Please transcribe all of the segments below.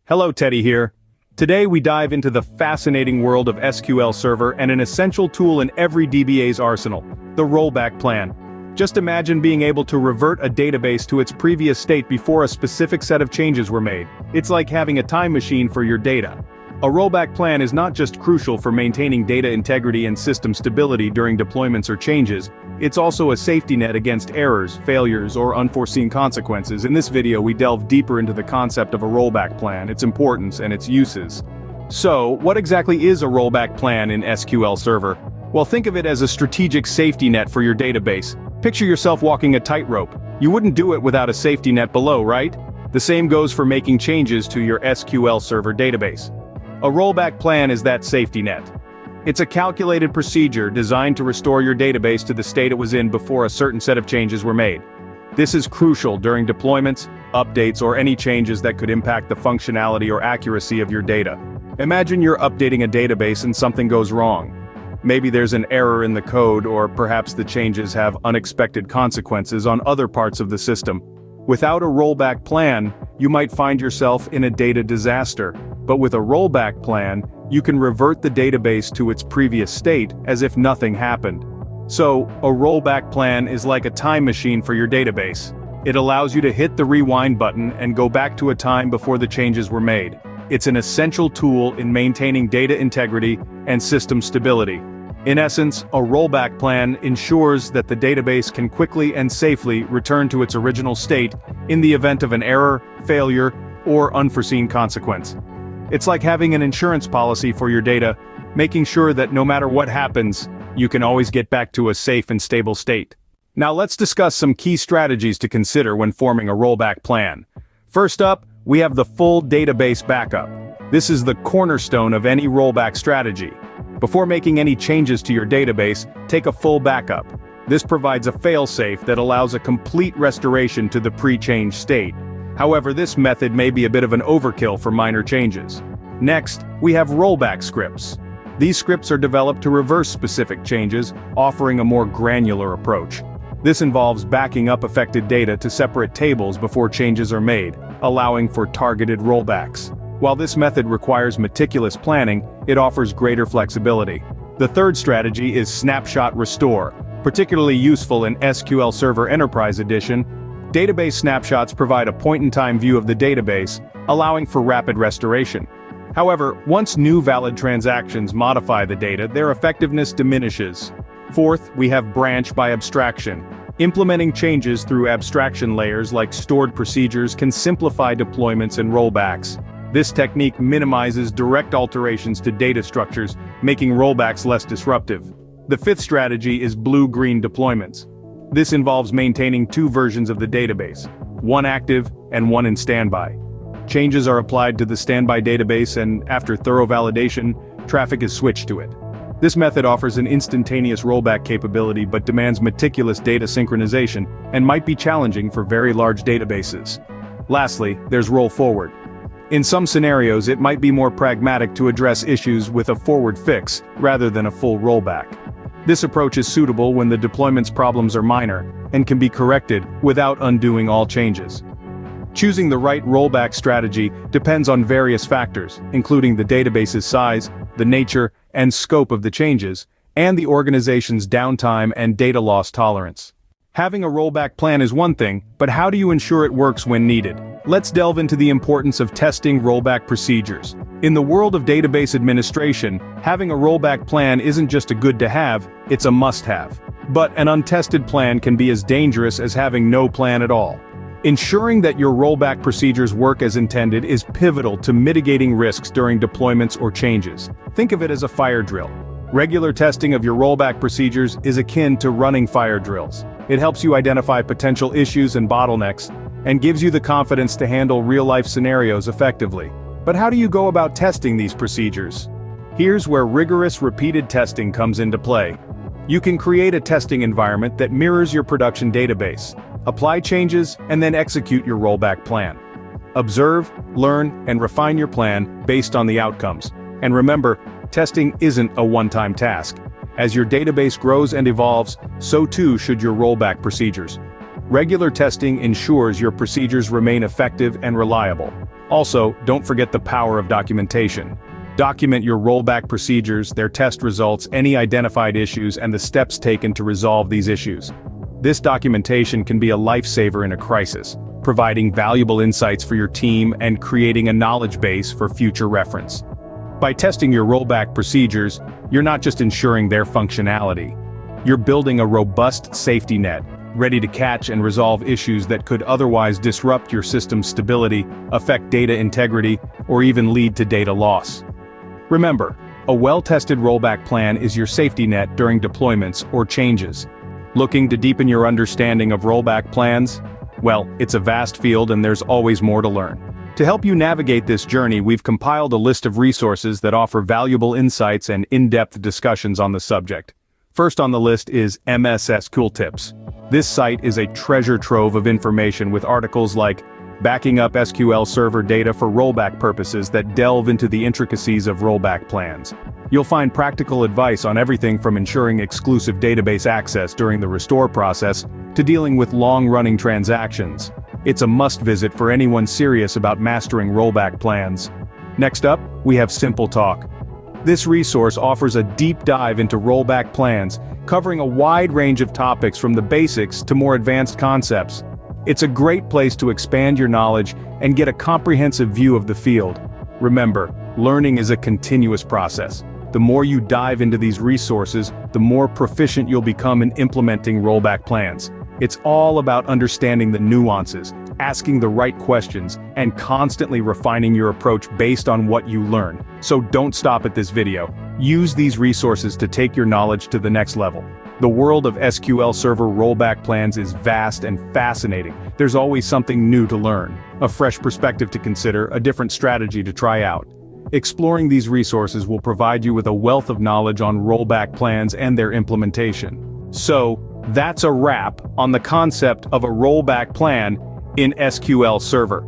Hello, Teddy here. Today we dive into the fascinating world of SQL Server and an essential tool in every DBA's arsenal, the rollback plan. Just imagine being able to revert a database to its previous state before a specific set of changes were made. It's like having a time machine for your data. A rollback plan is not just crucial for maintaining data integrity and system stability during deployments or changes, it's also a safety net against errors, failures, or unforeseen consequences. In this video we delve deeper into the concept of a rollback plan, its importance, and its uses. So, what exactly is a rollback plan in SQL Server? Well, think of it as a strategic safety net for your database. Picture yourself walking a tightrope. You wouldn't do it without a safety net below, right? The same goes for making changes to your SQL Server database. A rollback plan is that safety net. It's a calculated procedure designed to restore your database to the state it was in before a certain set of changes were made. This is crucial during deployments, updates, or any changes that could impact the functionality or accuracy of your data. Imagine you're updating a database and something goes wrong. Maybe there's an error in the code, or perhaps the changes have unexpected consequences on other parts of the system. Without a rollback plan, you might find yourself in a data disaster. But with a rollback plan, you can revert the database to its previous state as if nothing happened. So, a rollback plan is like a time machine for your database. It allows you to hit the rewind button and go back to a time before the changes were made. It's an essential tool in maintaining data integrity and system stability. In essence, a rollback plan ensures that the database can quickly and safely return to its original state in the event of an error, failure, or unforeseen consequence. It's like having an insurance policy for your data, making sure that no matter what happens, you can always get back to a safe and stable state. Now let's discuss some key strategies to consider when forming a rollback plan. First up, we have the full database backup. This is the cornerstone of any rollback strategy. Before making any changes to your database, take a full backup. This provides a fail-safe that allows a complete restoration to the pre-change state. However, this method may be a bit of an overkill for minor changes. Next, we have rollback scripts. These scripts are developed to reverse specific changes, offering a more granular approach. This involves backing up affected data to separate tables before changes are made, allowing for targeted rollbacks. While this method requires meticulous planning, it offers greater flexibility. The third strategy is snapshot restore, particularly useful in SQL Server Enterprise Edition. Database snapshots provide a point-in-time view of the database, allowing for rapid restoration. However, once new valid transactions modify the data, their effectiveness diminishes. Fourth, we have branch by abstraction. Implementing changes through abstraction layers like stored procedures can simplify deployments and rollbacks. This technique minimizes direct alterations to data structures, making rollbacks less disruptive. The fifth strategy is blue-green deployments. This involves maintaining two versions of the database, one active and one in standby. Changes are applied to the standby database, and after thorough validation, traffic is switched to it. This method offers an instantaneous rollback capability but demands meticulous data synchronization and might be challenging for very large databases. Lastly, there's roll forward. In some scenarios, it might be more pragmatic to address issues with a forward fix rather than a full rollback. This approach is suitable when the deployment's problems are minor and can be corrected without undoing all changes. Choosing the right rollback strategy depends on various factors, including the database's size, the nature and scope of the changes, and the organization's downtime and data loss tolerance. Having a rollback plan is one thing, but how do you ensure it works when needed? Let's delve into the importance of testing rollback procedures. In the world of database administration, having a rollback plan isn't just a good to have, it's a must-have. But an untested plan can be as dangerous as having no plan at all. Ensuring that your rollback procedures work as intended is pivotal to mitigating risks during deployments or changes. Think of it as a fire drill. Regular testing of your rollback procedures is akin to running fire drills. It helps you identify potential issues and bottlenecks, and gives you the confidence to handle real-life scenarios effectively. But how do you go about testing these procedures? Here's where rigorous repeated testing comes into play. You can create a testing environment that mirrors your production database. Apply changes, and then execute your rollback plan. Observe, learn, and refine your plan based on the outcomes. And remember, testing isn't a one-time task. As your database grows and evolves, so too should your rollback procedures. Regular testing ensures your procedures remain effective and reliable. Also, don't forget the power of documentation. Document your rollback procedures, their test results, any identified issues, and the steps taken to resolve these issues. This documentation can be a lifesaver in a crisis, providing valuable insights for your team and creating a knowledge base for future reference. By testing your rollback procedures, you're not just ensuring their functionality. You're building a robust safety net, ready to catch and resolve issues that could otherwise disrupt your system's stability, affect data integrity, or even lead to data loss. Remember, a well-tested rollback plan is your safety net during deployments or changes. Looking to deepen your understanding of rollback plans? Well, it's a vast field and there's always more to learn. To help you navigate this journey, we've compiled a list of resources that offer valuable insights and in-depth discussions on the subject. First on the list is MS SQL Tips. This site is a treasure trove of information with articles like Backing Up SQL Server Data for Rollback Purposes that delve into the intricacies of rollback plans. You'll find practical advice on everything from ensuring exclusive database access during the restore process to dealing with long-running transactions. It's a must-visit for anyone serious about mastering rollback plans. Next up, we have Simple Talk. This resource offers a deep dive into rollback plans, covering a wide range of topics from the basics to more advanced concepts. It's a great place to expand your knowledge and get a comprehensive view of the field. Remember, learning is a continuous process. The more you dive into these resources, the more proficient you'll become in implementing rollback plans. It's all about understanding the nuances, asking the right questions, and constantly refining your approach based on what you learn. So don't stop at this video. Use these resources to take your knowledge to the next level. The world of SQL Server rollback plans is vast and fascinating. There's always something new to learn, a fresh perspective to consider, a different strategy to try out. Exploring these resources will provide you with a wealth of knowledge on rollback plans and their implementation. So, that's a wrap on the concept of a rollback plan in SQL Server.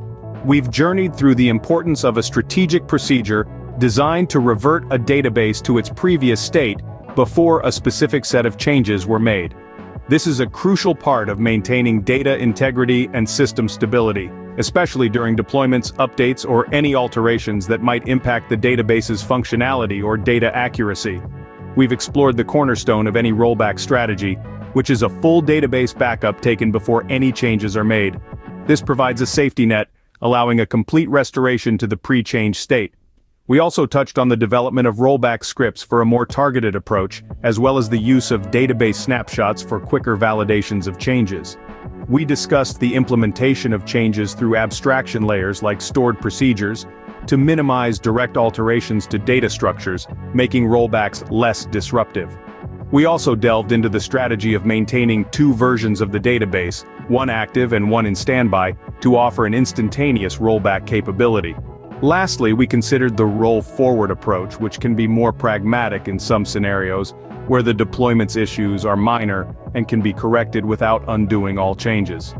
We've journeyed through the importance of a strategic procedure designed to revert a database to its previous state before a specific set of changes were made. This is a crucial part of maintaining data integrity and system stability, especially during deployments, updates, or any alterations that might impact the database's functionality or data accuracy. We've explored the cornerstone of any rollback strategy, which is a full database backup taken before any changes are made. This provides a safety net, allowing a complete restoration to the pre-change state. We also touched on the development of rollback scripts for a more targeted approach, as well as the use of database snapshots for quicker validations of changes. We discussed the implementation of changes through abstraction layers like stored procedures, to minimize direct alterations to data structures, making rollbacks less disruptive. We also delved into the strategy of maintaining two versions of the database, one active and one in standby, to offer an instantaneous rollback capability. Lastly, we considered the roll-forward approach, which can be more pragmatic in some scenarios, where the deployment's issues are minor and can be corrected without undoing all changes.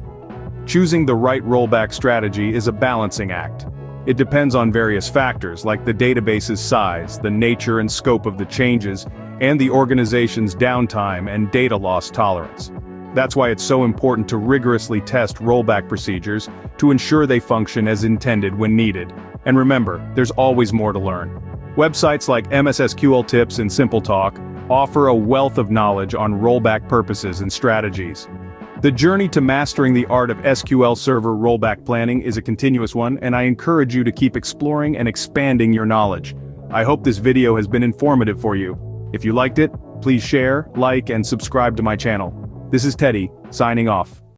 Choosing the right rollback strategy is a balancing act. It depends on various factors like the database's size, the nature and scope of the changes, and the organization's downtime and data loss tolerance. That's why it's so important to rigorously test rollback procedures to ensure they function as intended when needed. And remember, there's always more to learn. Websites like MS SQL Tips and Simple Talk offer a wealth of knowledge on rollback purposes and strategies. The journey to mastering the art of SQL Server rollback planning is a continuous one, and I encourage you to keep exploring and expanding your knowledge. I hope this video has been informative for you. If you liked it, please share, like, and subscribe to my channel. This is Teddy, signing off.